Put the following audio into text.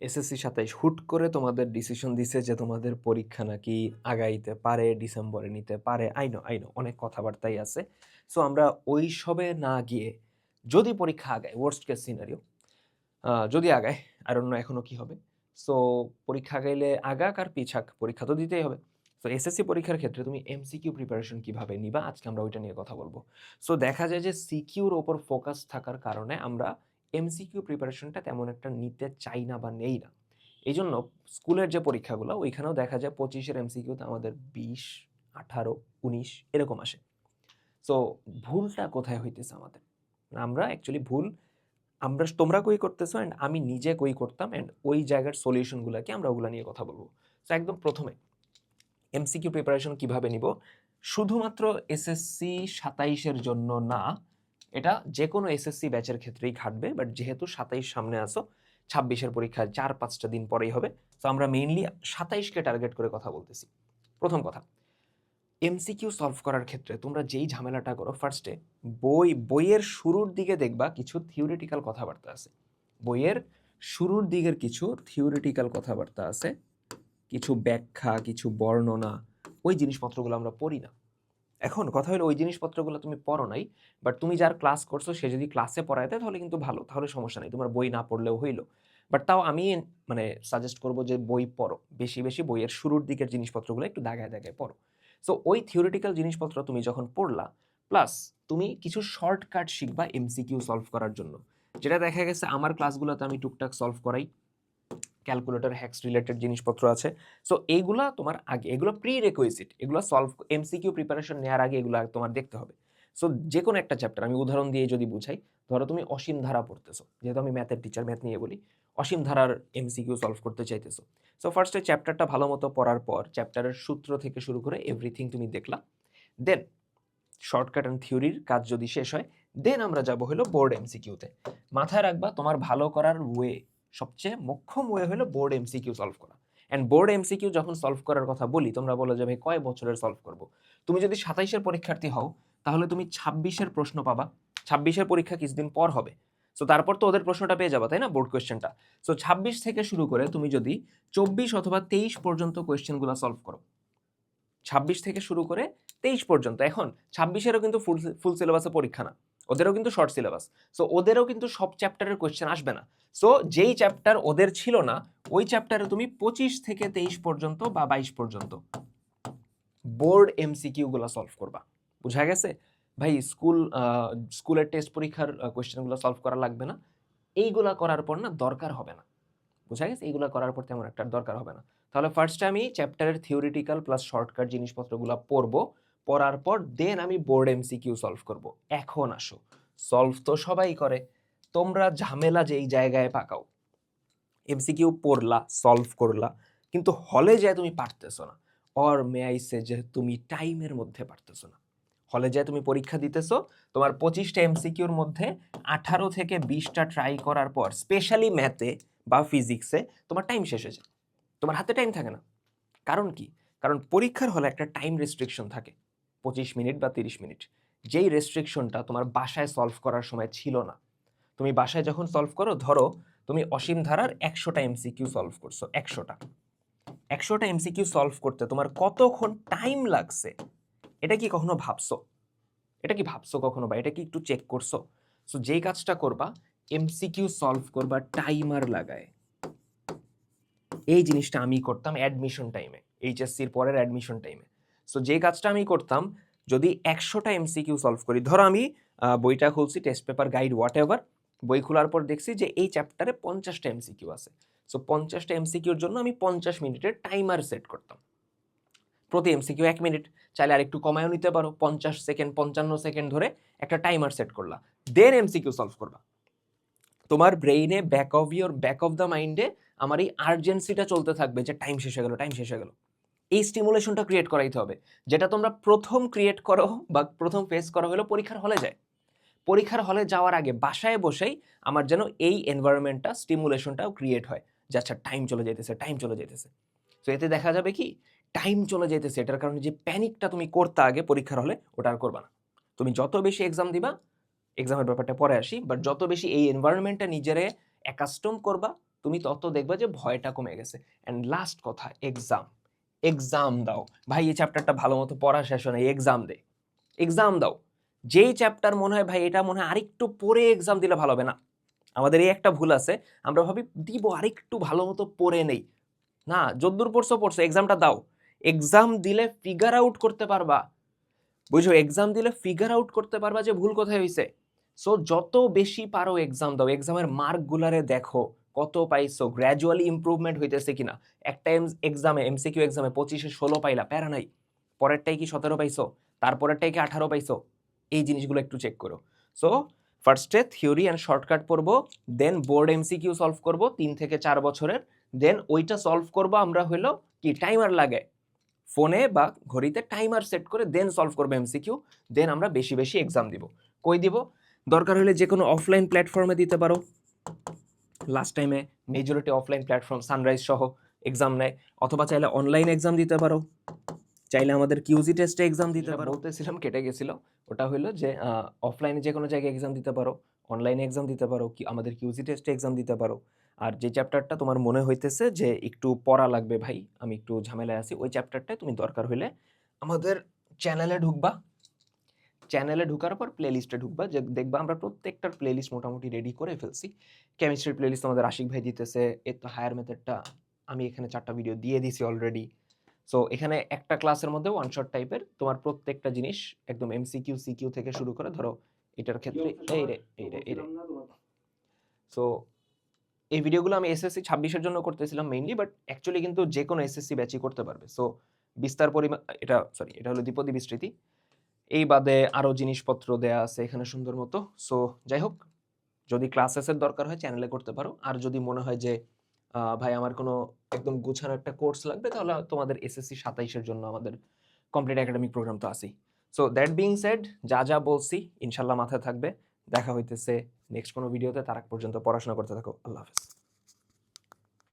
SSC ২৭ হুট করে তোমাদের ডিসিশন দিছে যে তোমাদের পরীক্ষা নাকি আগাইতে পারে, ডিসেম্বরে নিতে পারে। আই নো অনেক কথাবার্তাই আছে। সো আমরা ওইসবে না গিয়ে যদি পরীক্ষা আগায়, ওয়ার্স্ট কেস সিনারিও যদি আগায়, আই ডোন্ট নো এখনো কি হবে। সো পরীক্ষা আগাইলে আগাক আর পিছাক, পরীক্ষা তো দিতেই হবে। সো এসএসসি পরীক্ষার ক্ষেত্রে তুমি এমসিকিউ প্রিপারেশন কিভাবে নিবা? আজকে আমরা ওইটা নিয়ে কথা বলব। সো দেখা যায় যে সিকিউর উপর ফোকাস থাকার কারণে আমরা এমসিকিউ প্রিপারেশনটা তেমন একটা নিতে চাই না বা নেই না। এইজন্য স্কুলের যে পরীক্ষাগুলো ওইখানেও দেখা যায় ২৫ এর এমসিকিউতে আমাদের ২০, ১৮, ১৯ এরকম আসে। সো ভুলটা কোথায় হইতেছে আমাদের? আমরা অ্যাকচুয়ালি ভুল তোমরা কই করতেছো অ্যান্ড আমি নিজে কই করতাম অ্যান্ড ওই জায়গার সলিউশনগুলা কি আমরা ওগুলা নিয়ে কথা বলব। সো একদম ১ম এ এমসিকিউ প্রিপারেশন কিভাবে নিব? শুধুমাত্র এসএসসি ২৭ এর জন্য না, এটা যেকোনো এসএসসি ব্যাচের ক্ষেত্রেই খাটবে। বাট যেহেতু ২৭ সামনে আছো, ২৬ এর পরীক্ষা ৪-৫ টা দিন পরেই হবে। সো আমরা মেইনলি ২৭ কে টার্গেট করে কথা বলতেছি। ১ম কথা, এমসিকিউ সলভ করার ক্ষেত্রে তোমরা যেই ঝামেলাটা করো ফার্স্টে বইয়ের শুরুর দিকে দেখবা কিছু থিওরিটিক্যাল কথাবার্তা আছে। বইয়ের শুরুর দিকের কিছু থিওরিটিক্যাল কথাবার্তা আছে, কিছু ব্যাখ্যা, কিছু বর্ণনা, ওই জিনিসপত্রগুলো আমরা পড়ি না। এখন কথা হলো ওই জিনিসপত্রগুলো তুমি পড়ো নাই, বাট তুমি যার ক্লাস করছো সে যদি ক্লাসে পড়ায় দেয় তাহলে কিন্তু ভালো, তাহলে সমস্যা নেই, তোমার বই না পড়লেও হইল। বাট তাও আমি মানে সাজেস্ট করব যে বই পড়ো, বেশি বেশি বইয়ের শুরুর দিকের জিনিসপত্রগুলো একটু দাগায় দাগায় পড়ো। সো ওই থিওরিটিক্যাল জিনিসপত্র তুমি যখন পড়লা, প্লাস তুমি কিছু শর্টকাট শিখবা এমসিকিউ সলভ করার জন্য, যেটা দেখা গেছে আমার ক্লাসগুলোতে আমি টুকটাক সলভ করাই। ক্যালকুলেটর হ্যাক্স রিলেটেড জিনিসপত্র আছে। সো এইগুলা তোমার আগে, এগুলো প্রি রেকুইজিট, এগুলো সলভ এমসিকিউ প্রিপারেশন নেওয়ার আগে এগুলো তোমার দেখতে হবে। সো যে কোনো একটা চ্যাপ্টার আমি উদাহরণ দিয়ে যদি বুঝাই, ধরো তুমি অসীম ধারা পড়তেছো, যেহেতু আমি ম্যাথের টিচার, ম্যাথ নিয়ে বলি, অসীম ধারার এমসিকিউ সলভ করতে চাইতেছো। সো ফার্স্টে চ্যাপ্টারটা ভালো মতো পড়ার পর চ্যাপ্টারের সূত্র থেকে শুরু করে এভরিথিং তুমি দেখলা। দেন শর্টকাট অ্যান্ড থিওরির কাজ যদি শেষ হয়, দেন আমরা যাব হলো বোর্ড এমসিকিউতে। মাথায় রাখবা তোমার ভালো করার ওয়ে, সবচেয়ে মোক্ষম ওয়ে হলো বোর্ড এমসিকিউ সলভ করা। অ্যান্ড বোর্ড এমসিকিউ যখন সলভ করার কথা বলি, তোমরা বলো যে ভাই কয় বছরের সলভ করব। তুমি যদি ২৭-এর পরীক্ষার্থী হও, তাহলে তুমি ২৬-এর প্রশ্ন পাবা। ২৬-এর পরীক্ষা কিছুদিন পর হবে। সো তারপর তো ওদের প্রশ্নটা পেয়ে যাবা, তাই না, বোর্ড কোয়েশ্চেনটা। সো ২৬ থেকে শুরু করে তুমি যদি ২৪ অথবা ২৩ পর্যন্ত কোয়েশ্চেনগুলো সলভ করো, ২৬ থেকে শুরু করে ২৩ পর্যন্ত। এখন ২৬-এরও কিন্তু ফুল সিলেবাসে পরীক্ষা না, ওদেরও কিন্তু শর্ট সিলেবাস। সো ওদেরও কিন্তু সব চ্যাপ্টারের কোয়েশ্চেন আসবে না। সো যেই চ্যাপ্টার ওদের ছিল না, ওই চ্যাপ্টারে তুমি ২৫ থেকে ২৩ পর্যন্ত বা ২২ পর্যন্ত বোর্ড এমসিকিউ গুলো সলভ করবা। বুঝা গেছে? ভাই স্কুলের টেস্ট পরীক্ষার কোয়েশ্চেনগুলো সলভ করা লাগবে না, এইগুলা করার পর না দরকার হবে না। বুঝা গেছে? এইগুলা করার পর তেমন একটা দরকার হবে না। তাহলে ফার্স্টে আমি চ্যাপ্টারের থিওরিটিক্যাল প্লাস শর্টকাট জিনিসপত্রগুলা পড়বো। পড়ার পর দেন আমি বোর্ড এমসিকিউ সলভ করব। এখন আসো, সলভ তো সবাই করে, তোমরা ঝামেলা যেই জায়গায় পাকাও, এমসিকিউ পড়লা, সলভ করলা, কিন্তু হলে যেয়ে তুমি পারতেছো না। অর মে আই সে যে তুমি টাইমের মধ্যে পারতেছো না। হলে যেয়ে তুমি পরীক্ষা দিতেছো, তোমার ২৫টা এমসিকিউর মধ্যে ১৮ থেকে ২০টা ট্রাই করার পর, স্পেশালি ম্যাথে বা ফিজিক্সে তোমার টাইম শেষ হয়ে যায়। তোমার হাতে টাইম থাকে না। কারণ কি? কারণ পরীক্ষার হলে একটা টাইম রেস্ট্রিকশন থাকে, ২৫ মিনিট বা ৩০ মিনিট। যেই রেস্ট্রিকশনটা তোমার বাসায় সলভ করার সময় ছিল না। তুমি বাসায় যখন সলভ করো, ধরো তুমি অসীম ধারার ১০০টা এমসিকিউ সলভ করছো, ১০০টা ১০০টা এমসিকিউ সলভ করতে তোমার কতক্ষণ টাইম লাগছে, এটা কি কখনো ভাবছো? এটা কি ভাবছো কখনো, বা এটা কি একটু চেক করছো? সো যেই কাজটা করবা, এমসিকিউ সলভ করবা টাইমার লাগায়। এই জিনিসটা আমি করতাম অ্যাডমিশন টাইমে, এইচএসসির পরের অ্যাডমিশন টাইমে। সো যে কাজটা আমি করতাম, যদি ১০০টা এমসিকিউ সলভ করি, ধরো আমি বইটা খুলছি, test paper, guide, what ever, বই খোলার পর দেখছি যে এই চ্যাপ্টারে ৫০টা এমসিকিউ আছে। সো ৫০টা এমসিকিউর জন্য আমি ৫০ মিনিটের টাইমার সেট করতাম। প্রতি এমসিকিউ ১ মিনিট, চাইলে আরেকটু কমায়ও নিতে পারো, ৫০ সেকেন্ড, ৫৫ সেকেন্ড ধরে একটা টাইমার সেট করলা। দেন এমসিকিউ সলভ করবা। তোমার ব্রেইনে ব্যাক অফ দ্য মাইন্ডে আমার এই আর্জেন্সিটা চলতে থাকবে যে টাইম শেষ হয়ে গেল, টাইম শেষ হয়ে গেল। এই স্টিমুলেশনটা ক্রিয়েট করাইতে হবে, যেটা তোমরা প্রথম ক্রিয়েট করো বা প্রথম ফেস করা হলো পরীক্ষার হলে যায়। পরীক্ষার হলে যাওয়ার আগে বাসায় বসেই আমার যেন এই এনভায়রনমেন্টটা, স্টিমুলেশনটাও ক্রিয়েট হয় যে আচ্ছা টাইম চলে যাইতেছে, টাইম চলে যাইতেছে। তো এতে দেখা যাবে কি, টাইম চলে যাইতেছে, এটার কারণে যে প্যানিকটা তুমি করতে আগে পরীক্ষার হলে, ওটা আর করবা না। তুমি যত বেশি এক্সাম দিবা, এক্সামের ব্যাপারটা পরে আসি, বাট যত বেশি এই এনভায়রনমেন্টটা নিজেরে অ্যাকাস্টম করবা, তুমি তত দেখবা যে ভয়টা কমে গেছে। অ্যান্ড লাস্ট কথা, এক্সাম। এক্সাম দাও। ভাই এই চ্যাপ্টারটা ভালো মতো পড়া শেষ হয় নাই, এক্সাম দে। এক্সাম দাও। যেই চ্যাপ্টার মনে হয় ভাই এটা মনে হয় আরেকটু পড়ে এক্সাম দিলে ভালো হবে না। আমাদের এই একটা ভুল আছে, আমরা ভাবি দিব আরেকটু ভালো মতো পড়ে নেই। না, যদ্দূর পড়ছো পড়ছো, এক্সামটা দাও। এক্সাম দিলে ফিগার আউট করতে পারবা। বুঝো, এক্সাম দিলে ফিগার আউট করতে পারবা যে ভুল কোথায় হয়েছে। সো যত বেশি পারো এক্সাম দাও, এক্সামের মার্কগুলারে দেখো কত পাইছো, গ্র্যাজুয়ালি ইমপ্রুভমেন্ট হইতেছে কিনা। একটা এক্সামে এমসিকিউ এক্সামে 25-এ 16 পাইলা, প্যারা নাই। পরেরটাই কি 17 পাইছো, তারপরেরটাই কি 18 পাইছো, এই জিনিসগুলো একটু চেক করো। সো ফার্স্টে থিওরি অ্যান্ড শর্টকাট পড়বো, দেন বোর্ড এমসিকিউ সলভ করবো 3 থেকে 4 বছরের, দেন ওইটা সলভ করবো আমরা হলো কি টাইমার লাগে ফোনে বা ঘড়িতে টাইমার সেট করে, দেন সলভ করবো এমসিকিউ, দেন আমরা বেশি বেশি এক্সাম দিব। কই দিব? দরকার হলে যে কোনো অফলাইন প্ল্যাটফর্মে দিতে পারো। লাস্ট টাইমে মেজরিটি অফলাইন প্ল্যাটফর্ম সানরাইজ সহ এক্সাম নেয়, অথবা চাইলে অনলাইন এক্সাম দিতে পারো, চাইলে আমাদের কিউজি টেস্টে এক্সাম দিতে পারো। বলতেছিলাম কেটে গেছিল, ওটা হলো যে অফলাইনে যে কোনো জায়গায় এক্সাম দিতে পারো, অনলাইনে এক্সাম দিতে পারো, কি আমাদের কিউজি টেস্টে এক্সাম দিতে পারো। আর যে চ্যাপ্টারটা তোমার মনে হইতেছে যে একটু পড়া লাগবে ভাই, আমি একটু ঝামেলায় আছি, ওই চ্যাপ্টারটায় তুমি দরকার হলে আমাদের চ্যানেলে ঢুকবা, চ্যানেলে ঢুকার পর প্লে লিস্টে ঢুকবা, যে দেখবা আমরা প্রত্যেকটার প্লে লিস্ট মোটামুটি রেডি করে ফেলছি। কেমিস্ট্রির প্লে লিস্ট আমাদের আশিক ভাই দিতেছে, এর তো হায়ার মেথডটা আমি এখানে 4টা ভিডিও দিয়ে দিছি অলরেডি। সো এখানে একটা ক্লাসের মধ্যে ওয়ান শট টাইপের তোমার প্রত্যেকটা জিনিস একদম এমসিকিউ সিকিউ থেকে শুরু করে, ধরো এটার ক্ষেত্রে এই রে। সো এই ভিডিওগুলো আমি এসএসসি 26-এর জন্য করতেছিলাম মেইনলি, বাট অ্যাকচুয়ালি কিন্তু যে কোনো এসএসসি ব্যাচই করতে পারবে। সো বিস্তার পরিমাণ, এটা হলো দ্বিপদী বিস্তৃতি, এই বাদে আরো জিনিসপত্র দেয়া আছে এখানে সুন্দর মতো। সো যাই হোক, যদি ক্লাসেসের দরকার হয় চ্যানেলে করতে পারো, আর যদি মনে হয় যে ভাই আমার কোনো একদম গুছানো একটা কোর্স লাগবে, তাহলে তোমাদের এসএসসি 27-এর জন্য আমাদের কমপ্লিট একাডেমিক প্রোগ্রাম তো আছেই। সো দ্যাট বিং সেড, যা যা বলছি ইনশাল্লাহ মাথায় থাকবে। দেখা হইতেছে নেক্সট কোনো ভিডিওতে, তার আগ পর্যন্ত পড়াশোনা করতে থাকো। আল্লাহ হাফেজ।